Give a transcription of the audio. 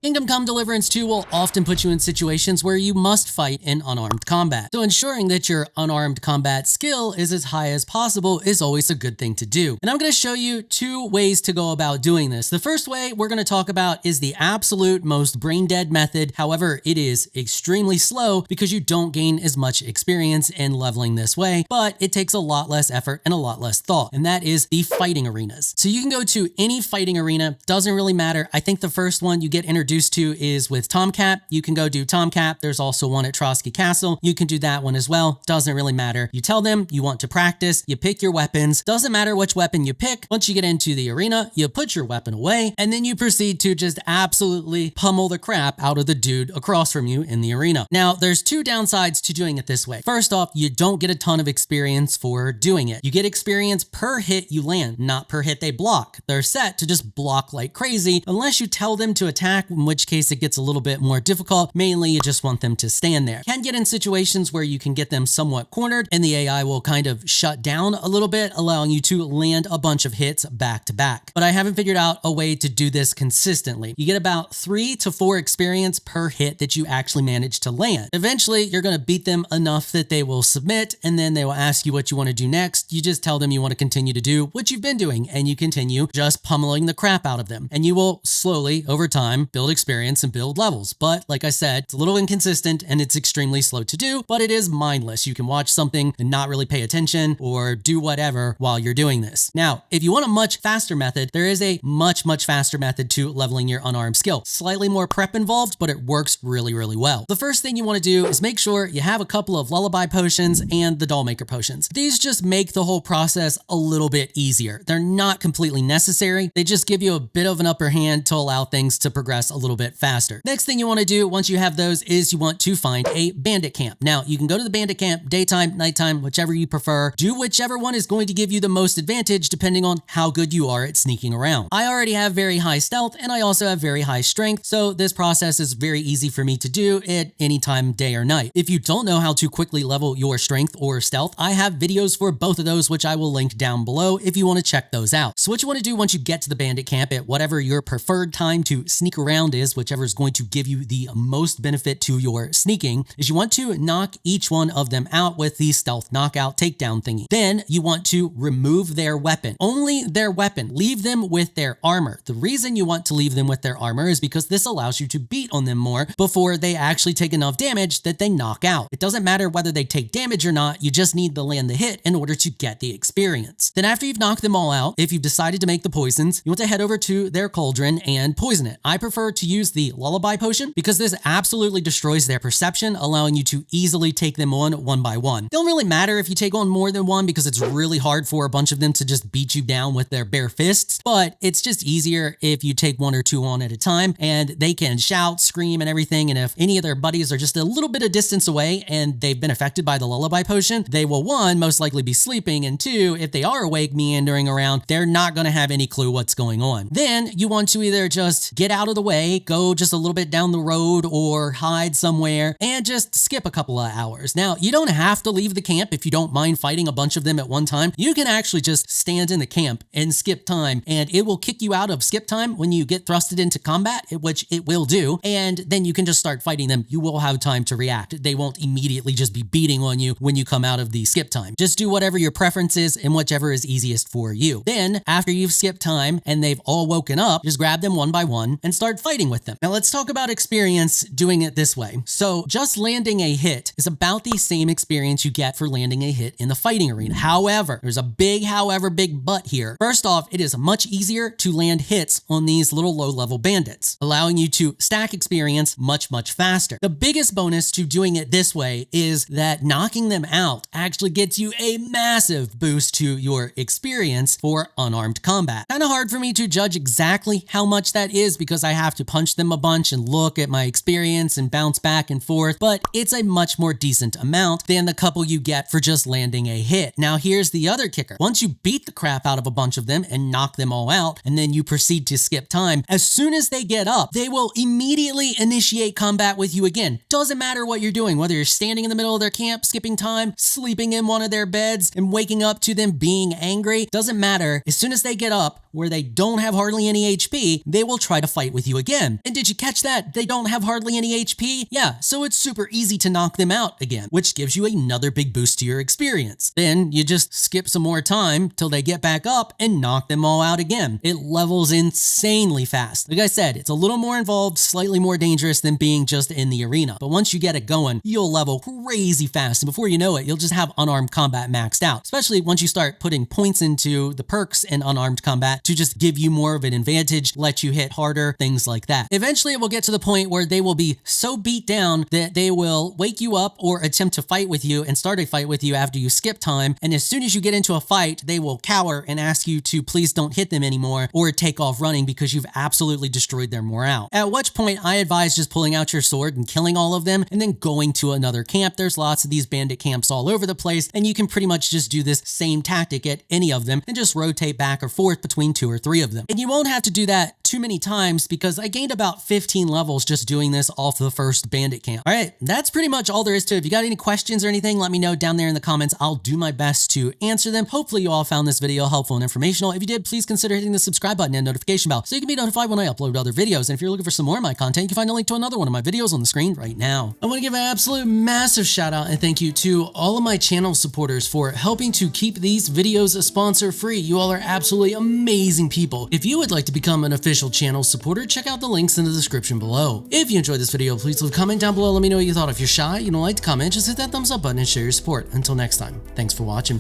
Kingdom Come Deliverance 2 will often put you in situations where you must fight in unarmed combat. So ensuring that your unarmed combat skill is as high as possible is always a good thing to do. And I'm going to show you two ways to go about doing this. The first way we're going to talk about is the absolute most brain dead method. However, it is extremely slow because you don't gain as much experience in leveling this way, but it takes a lot less effort and a lot less thought. And that is the fighting arenas. So you can go to any fighting arena, doesn't really matter. I think the first one you get introduced to is with Tomcat. You can go do Tomcat. There's also one at Trotsky Castle. You can do that one as well. Doesn't really matter. You tell them you want to practice. You pick your weapons. Doesn't matter which weapon you pick. Once you get into the arena, you put your weapon away, and then you proceed to just absolutely pummel the crap out of the dude across from you in the arena. Now, there's two downsides to doing it this way. First off, you don't get a ton of experience for doing it. You get experience per hit you land, not per hit they block. They're set to just block like crazy unless you tell them to attack, in which case it gets a little bit more difficult. Mainly, you just want them to stand there. Can get in situations where you can get them somewhat cornered and the AI will kind of shut down a little bit, allowing you to land a bunch of hits back to back. But I haven't figured out a way to do this consistently. You get about 3 to 4 experience per hit that you actually manage to land. Eventually, you're going to beat them enough that they will submit, and then they will ask you what you want to do next. You just tell them you want to continue to do what you've been doing, and you continue just pummeling the crap out of them. And you will slowly, over time, build experience and build levels. But like I said, it's a little inconsistent and it's extremely slow to do, but it is mindless. You can watch something and not really pay attention or do whatever while you're doing this. Now, if you want a much faster method, there is a much faster method to leveling your unarmed skill. Slightly more prep involved, but it works really well. The first thing you want to do is make sure you have a couple of lullaby potions and the doll maker potions. These just make the whole process a little bit easier. They're not completely necessary. They just give you a bit of an upper hand to allow things to progress a little bit faster. Next thing you want to do once you have those is you want to find a bandit camp. Now, you can go to the bandit camp daytime, nighttime, whichever you prefer. Do whichever one is going to give you the most advantage depending on how good you are at sneaking around. I already have very high stealth and I also have very high strength, so this process is very easy for me to do at any time, day or night. If you don't know how to quickly level your strength or stealth, I have videos for both of those, which I will link down below if you want to check those out. So what you want to do once you get to the bandit camp at whatever your preferred time to sneak around is, whichever is going to give you the most benefit to your sneaking, is you want to knock each one of them out with the stealth knockout takedown thingy. Then you want to remove their weapon. Only their weapon. Leave them with their armor. The reason you want to leave them with their armor is because this allows you to beat on them more before they actually take enough damage that they knock out. It doesn't matter whether they take damage or not, you just need to land the hit in order to get the experience. Then after you've knocked them all out, if you've decided to make the poisons, you want to head over to their cauldron and poison it. I prefer to use the lullaby potion because this absolutely destroys their perception, allowing you to easily take them on one by one. It don't really matter if you take on more than one because it's really hard for a bunch of them to just beat you down with their bare fists, but it's just easier if you take 1 or 2 on at a time and they can shout, scream, and everything. And if any of their buddies are just a little bit of distance away and they've been affected by the lullaby potion, they will 1, most likely be sleeping, and 2, if they are awake meandering around, they're not going to have any clue what's going on. Then you want to either just get out of the way, go just a little bit down the road or hide somewhere and just skip a couple of hours. Now, you don't have to leave the camp if you don't mind fighting a bunch of them at one time. You can actually just stand in the camp and skip time, and it will kick you out of skip time when you get thrusted into combat, which it will do, and then you can just start fighting them. You will have time to react. They won't immediately just be beating on you when you come out of the skip time. Just do whatever your preference is and whichever is easiest for you. Then, after you've skipped time and they've all woken up, just grab them one by one and start fighting with them. Now, let's talk about experience doing it this way. So, just landing a hit is about the same experience you get for landing a hit in the fighting arena. However, there's a big but here. First off, it is much easier to land hits on these little low-level bandits, allowing you to stack experience much faster. The biggest bonus to doing it this way is that knocking them out actually gets you a massive boost to your experience for unarmed combat. Kind of hard for me to judge exactly how much that is because I have to punch them a bunch and look at my experience and bounce back and forth, but it's a much more decent amount than the couple you get for just landing a hit. Now, here's the other kicker. Once you beat the crap out of a bunch of them and knock them all out, and then you proceed to skip time, as soon as they get up, they will immediately initiate combat with you again. Doesn't matter what you're doing, whether you're standing in the middle of their camp, skipping time, sleeping in one of their beds, and waking up to them being angry. Doesn't matter. As soon as they get up, where they don't have hardly any HP, they will try to fight with you again. again. And did you catch that? They don't have hardly any HP? Yeah, so it's super easy to knock them out again, which gives you another big boost to your experience. Then you just skip some more time till they get back up and knock them all out again. It levels insanely fast. Like I said, it's a little more involved, slightly more dangerous than being just in the arena. But once you get it going, you'll level crazy fast. And before you know it, you'll just have unarmed combat maxed out, especially once you start putting points into the perks in unarmed combat to just give you more of an advantage, let you hit harder, things like that. Eventually, it will get to the point where they will be so beat down that they will wake you up or attempt to fight with you and start a fight with you after you skip time. And as soon as you get into a fight, they will cower and ask you to please don't hit them anymore or take off running because you've absolutely destroyed their morale. At which point, I advise just pulling out your sword and killing all of them and then going to another camp. There's lots of these bandit camps all over the place, and you can pretty much just do this same tactic at any of them and just rotate back or forth between 2 or 3 of them. And you won't have to do that too many times because I gained about 15 levels just doing this off the first bandit camp. All right, that's pretty much all there is to it. If you got any questions or anything, let me know down there in the comments. I'll do my best to answer them. Hopefully you all found this video helpful and informational. If you did, please consider hitting the subscribe button and notification bell so you can be notified when I upload other videos. And if you're looking for some more of my content, you can find a link to another one of my videos on the screen right now. I want to give an absolute massive shout out and thank you to all of my channel supporters for helping to keep these videos sponsor free. You all are absolutely amazing people. If you would like to become an official channel supporter, check out the links in the description below. If you enjoyed this video, please leave a comment down below. Let me know what you thought. If you're shy, you don't like to comment, just hit that thumbs up button and share your support. Until next time, thanks for watching.